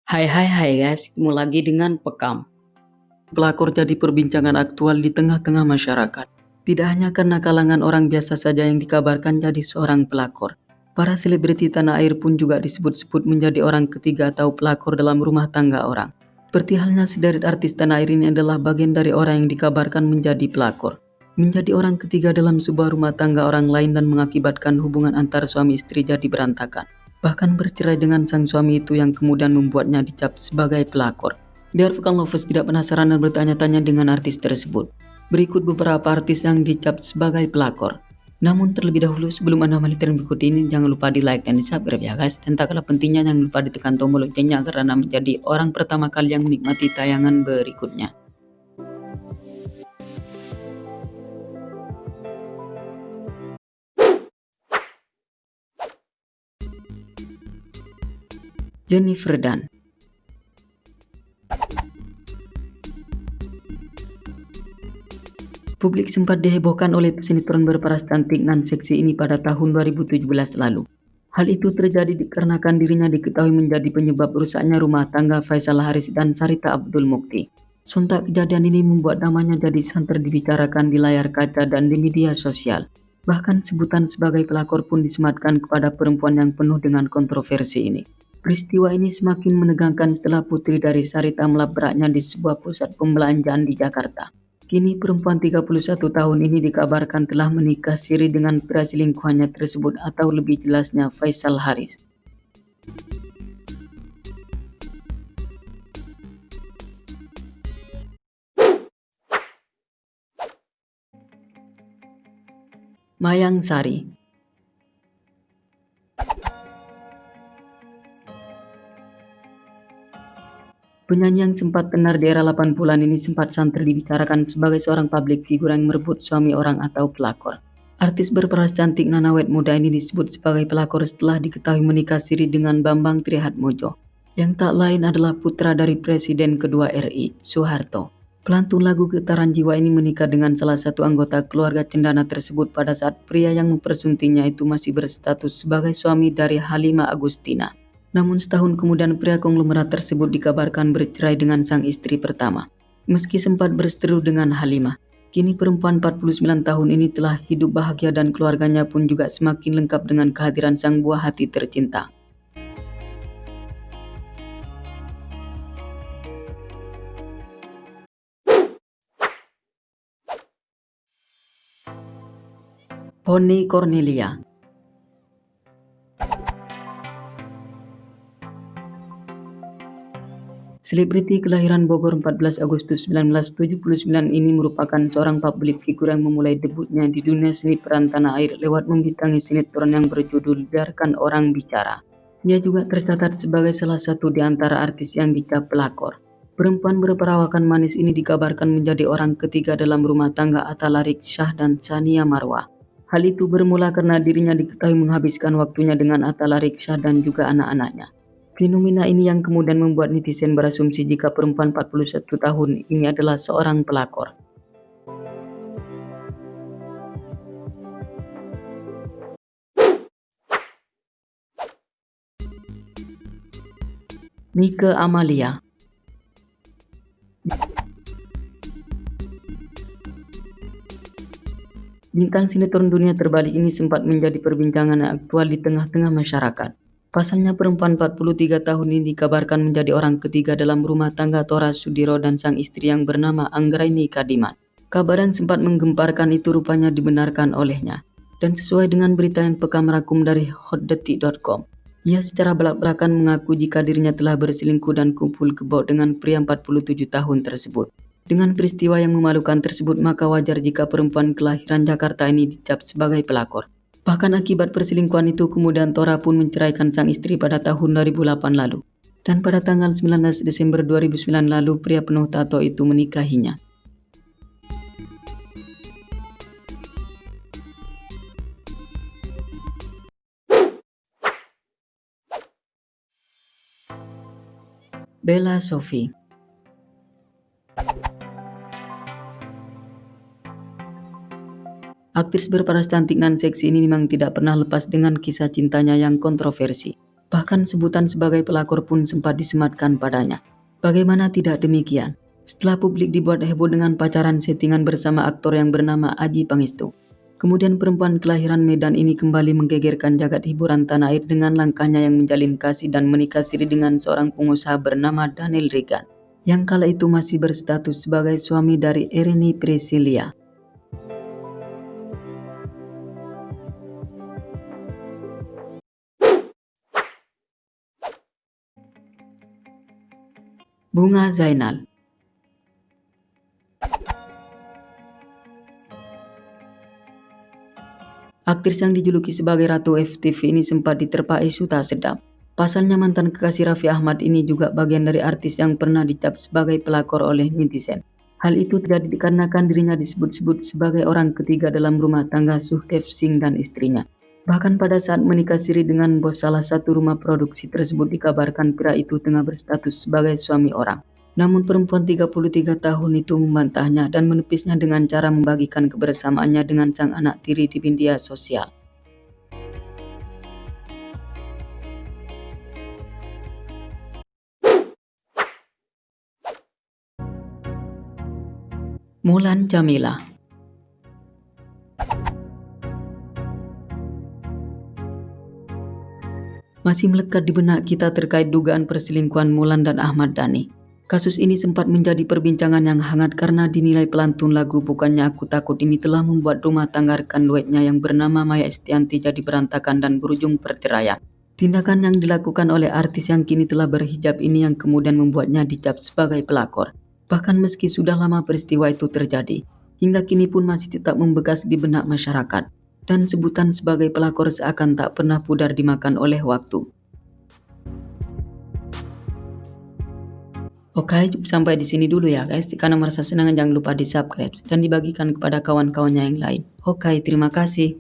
Hai guys, ketemu lagi dengan Pekam. Pelakor jadi perbincangan aktual di tengah-tengah masyarakat. Tidak hanya karena kalangan orang biasa saja yang dikabarkan jadi seorang pelakor. Para selebriti tanah air pun juga disebut-sebut menjadi orang ketiga atau pelakor dalam rumah tangga orang. Seperti halnya sederet artis tanah air ini adalah bagian dari orang yang dikabarkan menjadi pelakor. Menjadi orang ketiga dalam sebuah rumah tangga orang lain dan mengakibatkan hubungan antar suami istri jadi berantakan. Bahkan bercerai dengan sang suami itu yang kemudian membuatnya dicap sebagai pelakor. Biar Vokal Lovers tidak penasaran dan bertanya-tanya dengan artis tersebut. Berikut beberapa artis yang dicap sebagai pelakor. Namun terlebih dahulu sebelum Anda melihat yang berikut ini, jangan lupa di like dan di subscribe ya guys. Dan tak kalah pentingnya jangan lupa ditekan tombol loncengnya agar Anda menjadi orang pertama kali yang menikmati tayangan berikutnya. Jennifer Dunn. Publik sempat dihebohkan oleh sinetron berparas cantik nan seksi ini pada tahun 2017 lalu. Hal itu terjadi dikarenakan dirinya diketahui menjadi penyebab rusaknya rumah tangga Faisal Haris dan Sarita Abdul Mukti. Sontak kejadian ini membuat namanya jadi santer dibicarakan di layar kaca dan di media sosial. Bahkan sebutan sebagai pelakor pun disematkan kepada perempuan yang penuh dengan kontroversi ini. Peristiwa ini semakin menegangkan setelah putri dari Sarita melabraknya di sebuah pusat pembelanjaan di Jakarta. Kini perempuan 31 tahun ini dikabarkan telah menikah siri dengan pria selingkuhannya tersebut atau lebih jelasnya Faisal Haris. Mayang Sari. Penyanyi yang sempat tenar di era 80-an ini sempat santer dibicarakan sebagai seorang public figure yang merebut suami orang atau pelakor. Artis berperas cantik nan awet muda ini disebut sebagai pelakor setelah diketahui menikah siri dengan Bambang Trihatmojo, yang tak lain adalah putra dari Presiden kedua RI, Soeharto. Pelantun lagu Getaran Jiwa ini menikah dengan salah satu anggota keluarga cendana tersebut pada saat pria yang mempersuntingnya itu masih berstatus sebagai suami dari Halima Agustina. Namun setahun kemudian pria konglomerat tersebut dikabarkan bercerai dengan sang istri pertama. Meski sempat berseteru dengan Halimah, kini perempuan 49 tahun ini telah hidup bahagia dan keluarganya pun juga semakin lengkap dengan kehadiran sang buah hati tercinta. Pony Cornelia. Selebriti kelahiran Bogor 14 Agustus 1979 ini merupakan seorang publik figur yang memulai debutnya di dunia seni peran tanah air lewat membintangi sinetron yang berjudul Biarkan Orang Bicara. Dia juga tercatat sebagai salah satu di antara artis yang dicap pelakor. Perempuan berperawakan manis ini dikabarkan menjadi orang ketiga dalam rumah tangga Atta Larik Shah dan Sania Marwa. Hal itu bermula karena dirinya diketahui menghabiskan waktunya dengan Atta Larik Shah dan juga anak-anaknya. Fenomena ini yang kemudian membuat netizen berasumsi jika perempuan 41 tahun ini adalah seorang pelakor. Nike Amalia. Bintang sinetron Dunia Terbalik ini sempat menjadi perbincangan aktual di tengah-tengah masyarakat. Pasalnya perempuan 43 tahun ini dikabarkan menjadi orang ketiga dalam rumah tangga Tora Sudiro dan sang istri yang bernama Anggraini Kadiman. Kabar yang sempat menggemparkan itu rupanya dibenarkan olehnya. Dan sesuai dengan berita yang Pekam rangkum dari hotdetik.com, ia secara belak-belakan mengaku jika dirinya telah berselingkuh dan kumpul kebo dengan pria 47 tahun tersebut. Dengan peristiwa yang memalukan tersebut, maka wajar jika perempuan kelahiran Jakarta ini dicap sebagai pelakor. Bahkan akibat perselingkuhan itu kemudian Tora pun menceraikan sang istri pada tahun 2008 lalu. Dan pada tanggal 19 Desember 2009 lalu pria penuh tato itu menikahinya. Bella Sophie. Aktris berparas cantik nan seksi ini memang tidak pernah lepas dengan kisah cintanya yang kontroversi. Bahkan sebutan sebagai pelakor pun sempat disematkan padanya. Bagaimana tidak demikian? Setelah publik dibuat heboh dengan pacaran settingan bersama aktor yang bernama Adjie Pangestu, kemudian perempuan kelahiran Medan ini kembali menggegerkan jagat hiburan tanah air dengan langkahnya yang menjalin kasih dan menikah siri dengan seorang pengusaha bernama Daniel Regan, yang kala itu masih berstatus sebagai suami dari Erini Priscilia. Bunga Zainal. Aktris yang dijuluki sebagai Ratu FTV ini sempat diterpa isu tak sedap. Pasalnya mantan kekasih Raffi Ahmad ini juga bagian dari artis yang pernah dicap sebagai pelakor oleh netizen. Hal itu terjadi dikarenakan dirinya disebut-sebut sebagai orang ketiga dalam rumah tangga Sukhdev Singh dan istrinya. Bahkan pada saat menikah siri dengan bos salah satu rumah produksi tersebut dikabarkan pria itu tengah berstatus sebagai suami orang. Namun perempuan 33 tahun itu membantahnya dan menepisnya dengan cara membagikan kebersamaannya dengan sang anak tiri di media sosial. Mulan Jameela. Masih melekat di benak kita terkait dugaan perselingkuhan Mulan dan Ahmad Dhani. Kasus ini sempat menjadi perbincangan yang hangat karena dinilai pelantun lagu Bukannya Aku Takut ini telah membuat rumah tangga rekan duetnya yang bernama Maya Estianty jadi berantakan dan berujung perceraian. Tindakan yang dilakukan oleh artis yang kini telah berhijab ini yang kemudian membuatnya dicap sebagai pelakor. Bahkan meski sudah lama peristiwa itu terjadi, hingga kini pun masih tetap membekas di benak masyarakat. Dan sebutan sebagai pelakor seakan tak pernah pudar dimakan oleh waktu. Oke, sampai di sini dulu ya guys. Karena merasa senang jangan lupa di subscribe dan dibagikan kepada kawan-kawannya yang lain. Oke, terima kasih.